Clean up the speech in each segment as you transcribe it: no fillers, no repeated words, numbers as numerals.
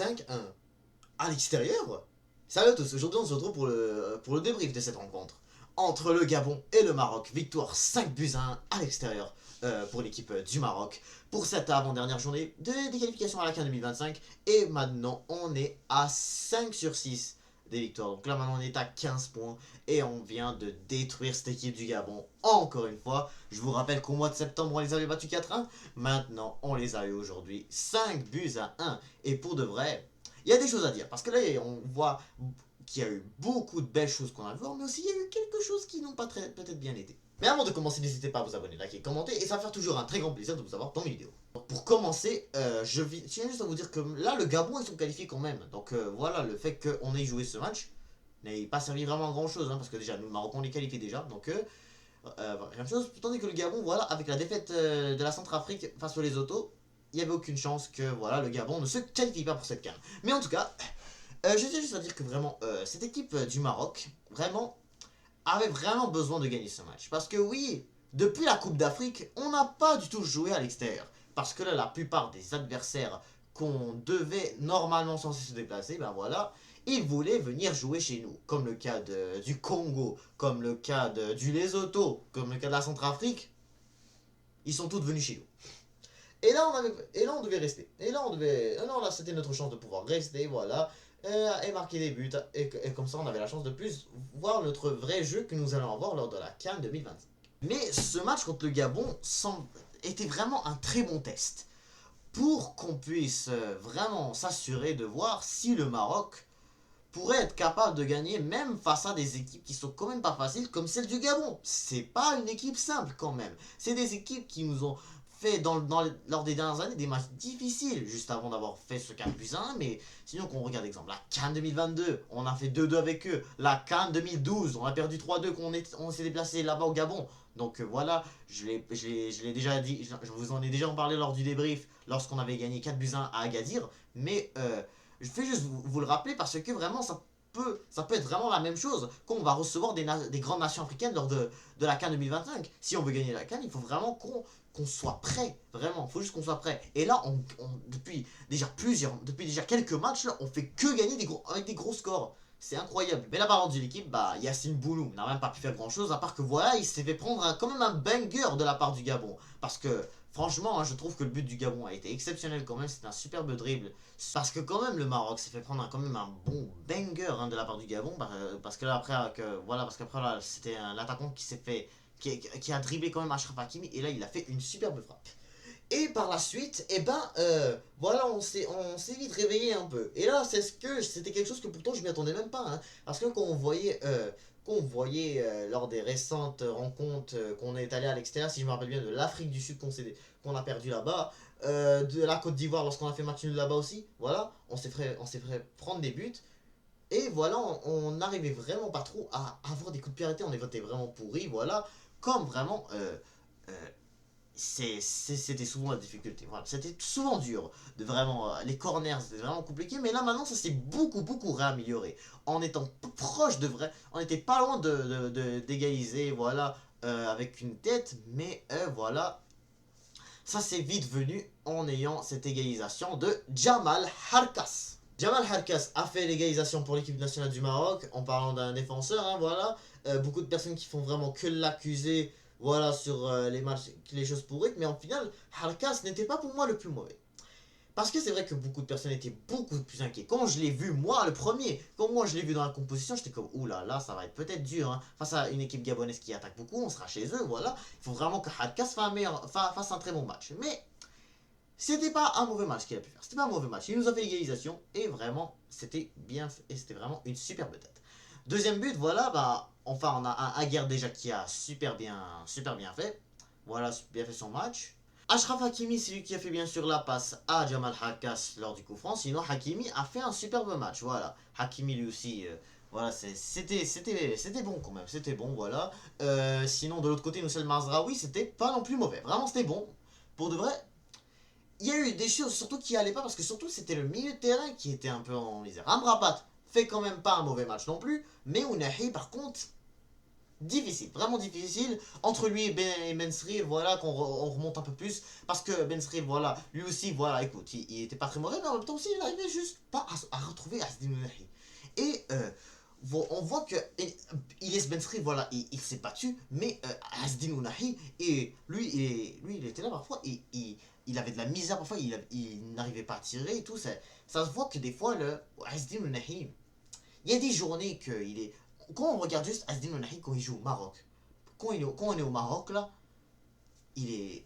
5-1 à l'extérieur. Salut à tous, aujourd'hui on se retrouve pour le débrief de cette rencontre entre le Gabon et le Maroc. Victoire 5-1 à l'extérieur pour l'équipe du Maroc pour cette avant-dernière journée de qualifications à la CAN 2025. Et maintenant on est à 5 sur 6 des victoires. Donc là maintenant on est à 15 points et on vient de détruire cette équipe du Gabon encore une fois. Je vous rappelle qu'au mois de septembre on les avait battus 4-1. Maintenant on les a eu aujourd'hui 5-1. Et pour de vrai, il y a des choses à dire parce que là on voit qu'il y a eu beaucoup de belles choses qu'on a vues, mais aussi il y a eu quelque chose qui n'ont pas peut-être bien été. Mais avant de commencer, n'hésitez pas à vous abonner, liker, commenter, et ça va faire toujours un très grand plaisir de vous avoir dans mes vidéos. Donc pour commencer, je tiens juste à vous dire que là, le Gabon, ils sont qualifiés quand même. Donc voilà, le fait qu'on ait joué ce match n'a pas servi vraiment à grand chose, hein, parce que déjà, nous, le Maroc, on les qualifié déjà. Donc rien de chose, tandis que le Gabon, voilà, avec la défaite de la Centrafrique face aux Lesotho, il n'y avait aucune chance que voilà, le Gabon ne se qualifie pas pour cette CAN. Mais en tout cas, je tiens juste à dire que vraiment, cette équipe du Maroc, vraiment, avait vraiment besoin de gagner ce match. Parce que oui, depuis la Coupe d'Afrique, on n'a pas du tout joué à l'extérieur. Parce que là, la plupart des adversaires qu'on devait normalement censé se déplacer, ben voilà, ils voulaient venir jouer chez nous. Comme le cas du Congo, comme le cas du Lesotho, comme le cas de la Centrafrique. Ils sont tous venus chez nous. Et là, on devait rester. Et là, non, là, c'était notre chance de pouvoir rester, voilà. Et marquer des buts. Et comme ça, on avait la chance de plus voir notre vrai jeu que nous allons avoir lors de la CAN 2025. Mais ce match contre le Gabon était vraiment un très bon test. Pour qu'on puisse vraiment s'assurer de voir si le Maroc pourrait être capable de gagner même face à des équipes qui sont quand même pas faciles comme celle du Gabon. C'est pas une équipe simple quand même. C'est des équipes qui nous ont fait lors des dernières années des matchs difficiles juste avant d'avoir fait ce 4-1. Mais sinon qu'on regarde exemple la CAN 2022, on a fait 2-2 avec eux. La CAN 2012, on a perdu 3-2 quand on s'est déplacé là-bas au Gabon. Donc voilà, je l'ai déjà dit, je vous en ai déjà parlé lors du débrief lorsqu'on avait gagné 4-1 à Agadir. Mais je fais juste vous le rappeler parce que vraiment ça peut être vraiment la même chose quand on va recevoir des grandes nations africaines lors de la CAN 2025. Si on veut gagner la CAN, il faut vraiment qu'on soit prêt. Vraiment, il faut juste qu'on soit prêt. Et là, depuis déjà quelques matchs, là, on fait que gagner avec des gros scores. C'est incroyable. Mais la balance de l'équipe, bah, Yacine Bounou n'a même pas pu faire grand chose, à part que voilà, il s'est fait prendre quand même un banger de la part du Gabon. Parce que, franchement, hein, je trouve que le but du Gabon a été exceptionnel quand même, c'est un superbe dribble. Parce que quand même, le Maroc s'est fait prendre quand même un bon banger hein, de la part du Gabon. Parce que là, après, là, c'était un attaquant qui s'est fait. Qui a dribblé quand même Achraf Hakimi, et là, il a fait une superbe frappe. Et par la suite, voilà, on s'est vite réveillé un peu. Et là, c'était quelque chose que pourtant je m'y attendais même pas. Hein, parce que quand on voyait lors des récentes rencontres qu'on est allé à l'extérieur, si je me rappelle bien, de l'Afrique du Sud qu'on a perdu là-bas, de la Côte d'Ivoire lorsqu'on a fait match nul là-bas aussi, voilà, on s'est fait prendre des buts. Et voilà, on n'arrivait vraiment pas trop à avoir des coups de pied arrêtés, on était vraiment pourris, voilà, comme vraiment euh, c'était souvent la difficulté. Voilà, c'était souvent dur. Vraiment, les corners, c'était vraiment compliqué. Mais là, maintenant, ça s'est beaucoup réamélioré. En étant proche de vrai, on était pas loin d'égaliser, voilà, avec une tête. Mais voilà, ça s'est vite venu en ayant cette égalisation de Jamal Harkas. Jamal Harkas a fait l'égalisation pour l'équipe nationale du Maroc en parlant d'un défenseur, hein, voilà. Beaucoup de personnes qui font vraiment que l'accuser, voilà, sur les matchs, les choses pourries, mais en final, Harkas n'était pas pour moi le plus mauvais. Parce que c'est vrai que beaucoup de personnes étaient beaucoup plus inquiets. Quand je l'ai vu, moi, le premier, quand moi je l'ai vu dans la composition, j'étais comme, oula, là, ça va être peut-être dur, hein. Face à une équipe gabonaise qui attaque beaucoup, on sera chez eux, voilà. Il faut vraiment que Harkas fasse un très bon match. Mais c'était pas un mauvais match qu'il a pu faire. C'était pas un mauvais match. Il nous a fait l'égalisation et vraiment, c'était bien et c'était vraiment une superbe tête. Deuxième but, voilà, bah, enfin, on a un Aguerd déjà qui a super bien fait. Voilà, bien fait son match. Achraf Hakimi, c'est lui qui a fait bien sûr la passe à Jamal Harkas lors du coup franc. Sinon, Hakimi a fait un superbe match. Voilà, Hakimi lui aussi. Voilà, c'était bon quand même. C'était bon, voilà. Sinon, de l'autre côté, Noussel Mazraoui, c'était pas non plus mauvais. Vraiment, c'était bon. Pour de vrai, il y a eu des choses surtout qui allaient pas parce que surtout c'était le milieu de terrain qui était un peu en misère. Amrabat fait quand même pas un mauvais match non plus, mais Ounahi par contre, difficile, vraiment difficile. Entre lui et Ben Sri, voilà, on remonte un peu plus. Parce que Ben Sri, voilà, lui aussi, voilà, écoute, il était pas très mauvais, mais en même temps aussi, il arrivait juste pas à retrouver Asdin Ounahi. Et on voit que Ilyes Ben Sri, voilà, il s'est battu, mais Asdin Ounahi, et lui, il était là parfois, et il avait de la misère parfois, il n'arrivait pas à tirer et tout. Ça se voit que des fois, le Asdin Ounahi, il y a des journées qu'il est. Quand on regarde juste Asdin Ounahi quand il joue au Maroc, quand on est au Maroc, là, il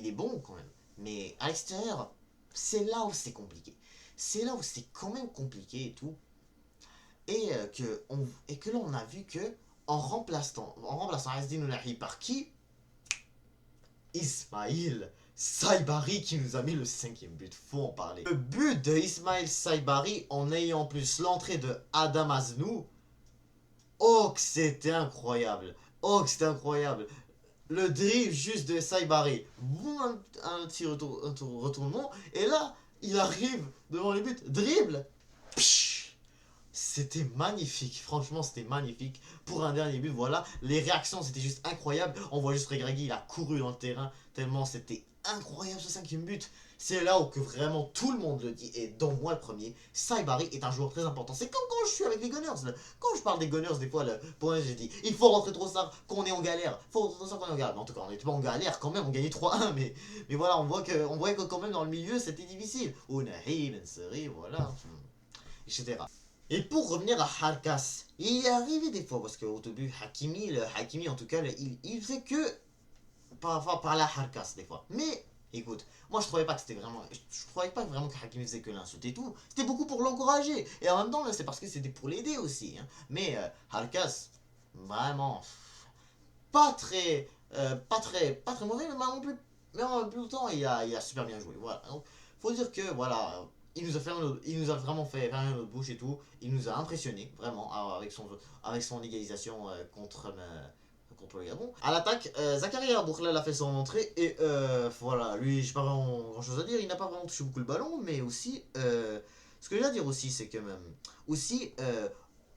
est bon quand même. Mais à l'extérieur, c'est là où c'est compliqué. C'est là où c'est quand même compliqué et tout. Et que là, on a vu que en remplaçant Asdin Ounahi par qui? Ismail Saibari qui nous a mis le cinquième but, faut en parler. Le but de Ismail Saibari en ayant en plus l'entrée de Adam Aznou, oh que c'était incroyable, oh que c'était incroyable. Le dribble juste de Saibari, un petit retournement, et là, il arrive devant les buts, dribble, c'était magnifique, franchement c'était magnifique. Pour un dernier but, voilà, les réactions c'était juste incroyable. On voit juste Regragui, il a couru dans le terrain, tellement c'était incroyable ce cinquième but. C'est là où que vraiment tout le monde le dit, et dont moi le premier, Saibari est un joueur très important. C'est comme quand je suis avec les Gunners, là. Quand je parle des Gunners, des fois, là, pour moi j'ai dit, il faut rentrer trop tard quand on est en galère. Il faut rentrer trop tard quand on est en galère. Mais en tout cas, on n'était pas en galère quand même, on gagnait 3-1, mais voilà, on voit que quand même dans le milieu c'était difficile. Ounahi, Ben Seri, voilà, etc. Et pour revenir à Harkas, il est arrivé des fois, parce qu'au début, Hakimi en tout cas, il faisait que par la Harkas des fois. Mais écoute, moi je trouvais pas que c'était vraiment. Je trouvais pas vraiment que Hakimi faisait que l'insulte et tout. C'était beaucoup pour l'encourager. Et en même temps, là, c'est parce que c'était pour l'aider aussi. Hein. Mais Harkas, vraiment, pas très mauvais, mais non plus. Mais en même temps, il a super bien joué. Voilà. Donc, faut dire que voilà, il nous a vraiment fait fermer notre bouche et tout. Il nous a impressionné vraiment avec son égalisation contre le Gabon. À l'attaque, Zakaria Bourlal a fait son entrée et voilà, lui, j'ai pas vraiment grand chose à dire. Il n'a pas vraiment touché beaucoup le ballon, mais aussi, ce que j'ai à dire aussi, c'est que même aussi,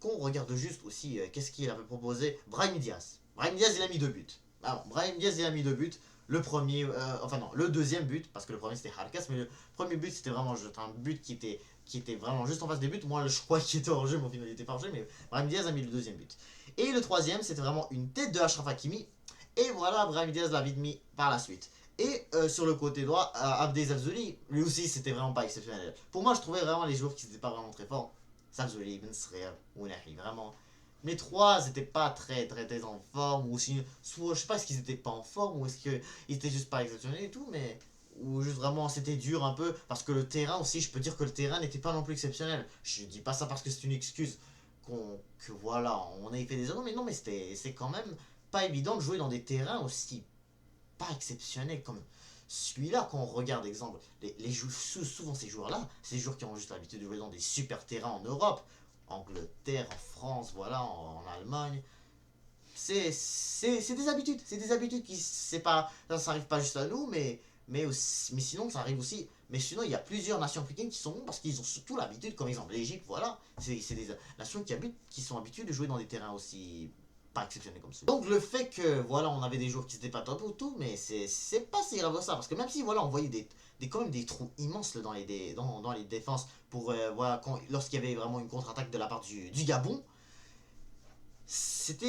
qu'on regarde juste aussi, qu'est-ce qu'il avait proposé, Brahim Diaz. Brahim Diaz, il a mis 2 buts. Alors, Brahim Diaz, il a mis 2 buts. Le premier, enfin non, le deuxième but, parce que le premier c'était Harkas, mais le premier but c'était vraiment juste un but qui était vraiment juste en face des buts. Moi je crois qu'il était hors jeu, mais au final il était pas hors jeu, mais Brahim Diaz a mis le deuxième but. Et le troisième c'était vraiment une tête de Achraf Hakimi, et voilà, Brahim Diaz l'a vite mis par la suite. Et sur le côté droit, Abdel Zalzouli, lui aussi c'était vraiment pas exceptionnel. Pour moi je trouvais vraiment les joueurs qui n'étaient pas vraiment très forts. Zalzouli, Ben Srer, Ounahi, vraiment les trois n'étaient pas très en forme, ou si, soit je sais pas, est-ce qu'ils étaient pas en forme, ou est-ce qu'ils étaient juste pas exceptionnels et tout, mais ou juste vraiment c'était dur un peu, parce que le terrain aussi, je peux dire que le terrain n'était pas non plus exceptionnel. Je dis pas ça parce que c'est une excuse que voilà, on avait fait des erreurs, mais non, mais c'est quand même pas évident de jouer dans des terrains aussi pas exceptionnels comme celui-là. Quand on regarde, exemple, souvent ces joueurs-là, c'est des joueurs qui ont juste l'habitude de jouer dans des super terrains en Europe, Angleterre, en France, voilà, en Allemagne. C'est des habitudes qui, c'est pas, ça arrive pas juste à nous, mais sinon, ça arrive aussi. Mais sinon, il y a plusieurs nations africaines qui sont bons parce qu'ils ont surtout l'habitude, comme exemple l'Égypte, voilà. C'est des nations qui sont habituées de jouer dans des terrains aussi pas exceptionnels comme ceux. Donc le fait que, voilà, on avait des joueurs qui étaient pas top ou tout, mais c'est pas si grave ça. Parce que même si, voilà, on voyait quand même des trous immenses là, dans les défenses pour, voilà, lorsqu'il y avait vraiment une contre-attaque de la part du Gabon, c'est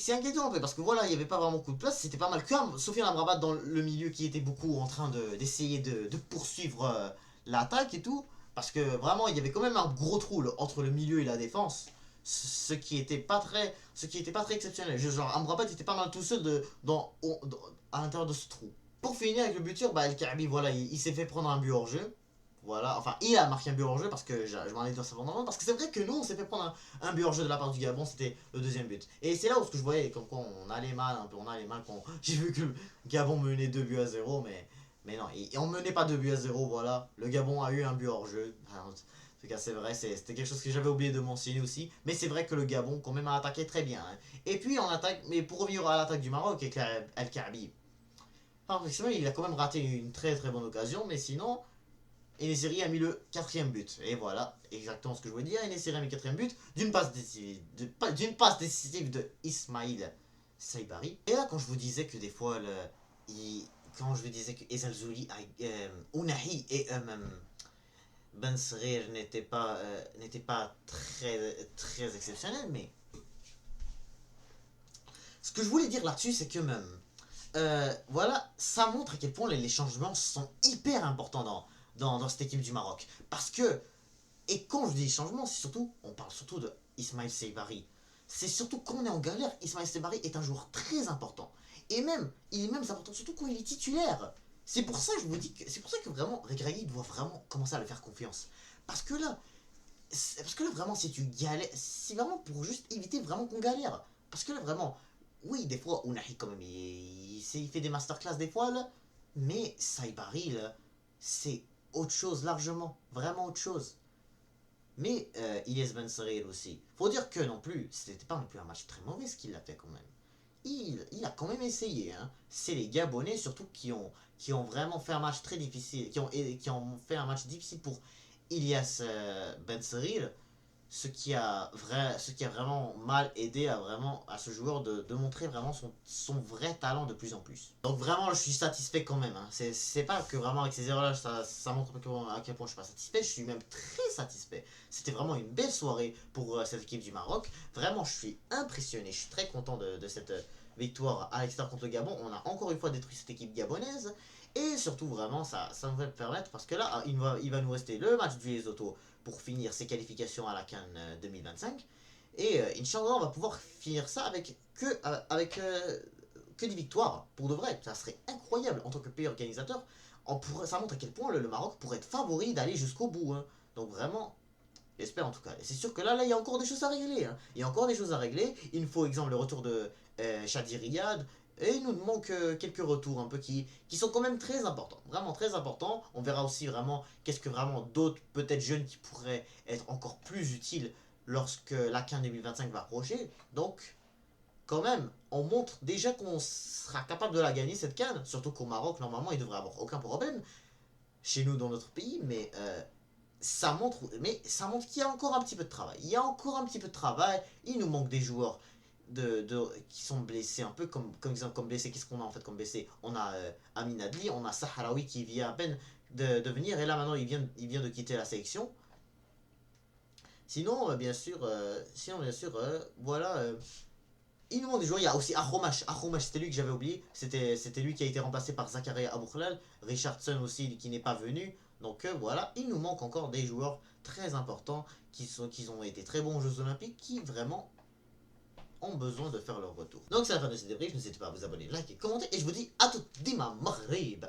inquiétant un peu parce que voilà, il n'y avait pas vraiment beaucoup de place, c'était pas mal comme Sofiane Amrabat dans le milieu qui était beaucoup en train d'essayer de poursuivre l'attaque et tout, parce que vraiment il y avait quand même un gros trou là, entre le milieu et la défense, ce qui était pas très exceptionnel. Genre Amrabat était pas mal tout seul à l'intérieur de ce trou. Pour finir avec le buteur, bah, El Kaabi, voilà, il s'est fait prendre un but hors jeu. Voilà, enfin, il a marqué un but hors jeu parce que je m'en ai dit pendant parce que c'est vrai que nous, on s'est fait prendre un but hors jeu de la part du Gabon, c'était le deuxième but. Et c'est là où ce que je voyais, comme quoi on allait mal un peu, on allait mal quand j'ai vu que le Gabon menait 2 buts à 0, mais non, et on menait pas 2 buts à 0, voilà. Le Gabon a eu un but hors jeu. En tout cas, c'est vrai, c'était quelque chose que j'avais oublié de mentionner aussi. Mais c'est vrai que le Gabon, quand même, a attaqué très bien. Hein. Et puis, on attaque, mais pour revenir à l'attaque du Maroc, avec El Kaabi, enfin, c'est vrai, il a quand même raté une très bonne occasion, mais sinon, Enesiri a mis le quatrième but. Et voilà, exactement ce que je voulais dire. Enesiri a mis le quatrième but d'une passe décisive de Ismail Saibari. Et là, quand je vous disais que des fois, quand je vous disais que Ezalzouli, Ounahi et Ben Srir n'étaient pas très exceptionnels, mais ce que je voulais dire là-dessus, c'est que même, voilà, ça montre à quel point les changements sont hyper importants dans cette équipe du Maroc. Parce que, et quand je dis changements, c'est surtout, on parle surtout de Ismaël Seybari. C'est surtout quand on est en galère, Ismaël Seybari est un joueur très important. Et même, il est même important surtout quand il est titulaire. C'est pour ça que je vous dis que c'est pour ça que vraiment Regragui doit vraiment commencer à le faire confiance. Parce que là, vraiment, si tu galères, c'est vraiment pour juste éviter vraiment qu'on galère. Parce que là, vraiment, oui, des fois, Ounahi, quand même, il fait des masterclass des fois, là. Mais Saibari, là, c'est autre chose, largement. Vraiment autre chose. Mais Ilyes Ben Sarir aussi. Faut dire que non plus, c'était pas non plus un match très mauvais ce qu'il a fait quand même. Il a quand même essayé. Hein. C'est les Gabonais surtout qui ont vraiment fait un match très difficile, qui ont fait un match difficile pour Ilyes Ben Sarir, ce qui a vraiment mal aidé à ce joueur de montrer vraiment son vrai talent de plus en plus. Donc vraiment, je suis satisfait quand même. Hein. C'est pas que vraiment avec ces erreurs-là, ça montre à quel point je suis pas satisfait. Je suis même très satisfait. C'était vraiment une belle soirée pour cette équipe du Maroc. Vraiment, je suis impressionné. Je suis très content de cette victoire à l'extérieur contre le Gabon. On a encore une fois détruit cette équipe gabonaise. Et surtout, vraiment, ça va me permettre, parce que là, il va nous rester le match du Lesotho pour finir ses qualifications à la CAN 2025. Et Inch'Allah, on va pouvoir finir ça que des victoires, pour de vrai. Ça serait incroyable en tant que pays organisateur. Ça montre à quel point le Maroc pourrait être favori d'aller jusqu'au bout. Hein. Donc vraiment, j'espère en tout cas. Et c'est sûr que là, il y a encore des choses à régler. Hein. Il y a encore des choses à régler. Il nous faut, exemple, le retour de Shadi Riyad. Et il nous manque quelques retours un peu qui sont quand même très importants. Vraiment très importants. On verra aussi vraiment qu'est-ce que vraiment d'autres, peut-être jeunes, qui pourraient être encore plus utiles lorsque la CAN 2025 va approcher. Donc, quand même, on montre déjà qu'on sera capable de la gagner cette CAN. Surtout qu'au Maroc, normalement, il devrait avoir aucun problème. Chez nous, dans notre pays. Ça montre qu'il y a encore un petit peu de travail. Il y a encore un petit peu de travail. Il nous manque des joueurs qui sont blessés un peu comme blessés. Qu'est-ce qu'on a en fait comme blessés? On a Amin Adli, on a Sahraoui qui vient à peine de venir, et là maintenant il vient de quitter la sélection. Sinon, bien sûr, voilà. Il nous manque des joueurs. Il y a aussi Aromash. Aromash, c'était lui que j'avais oublié. C'était lui qui a été remplacé par Zakaria Aboukhlal. Richardson aussi, qui n'est pas venu. Donc voilà, il nous manque encore des joueurs très importants qui ont été très bons aux Jeux Olympiques, qui vraiment ont besoin de faire leur retour. Donc c'est la fin de ce débrief. N'hésitez pas à vous abonner, liker, commenter. Et je vous dis à tout Dima Maghrib.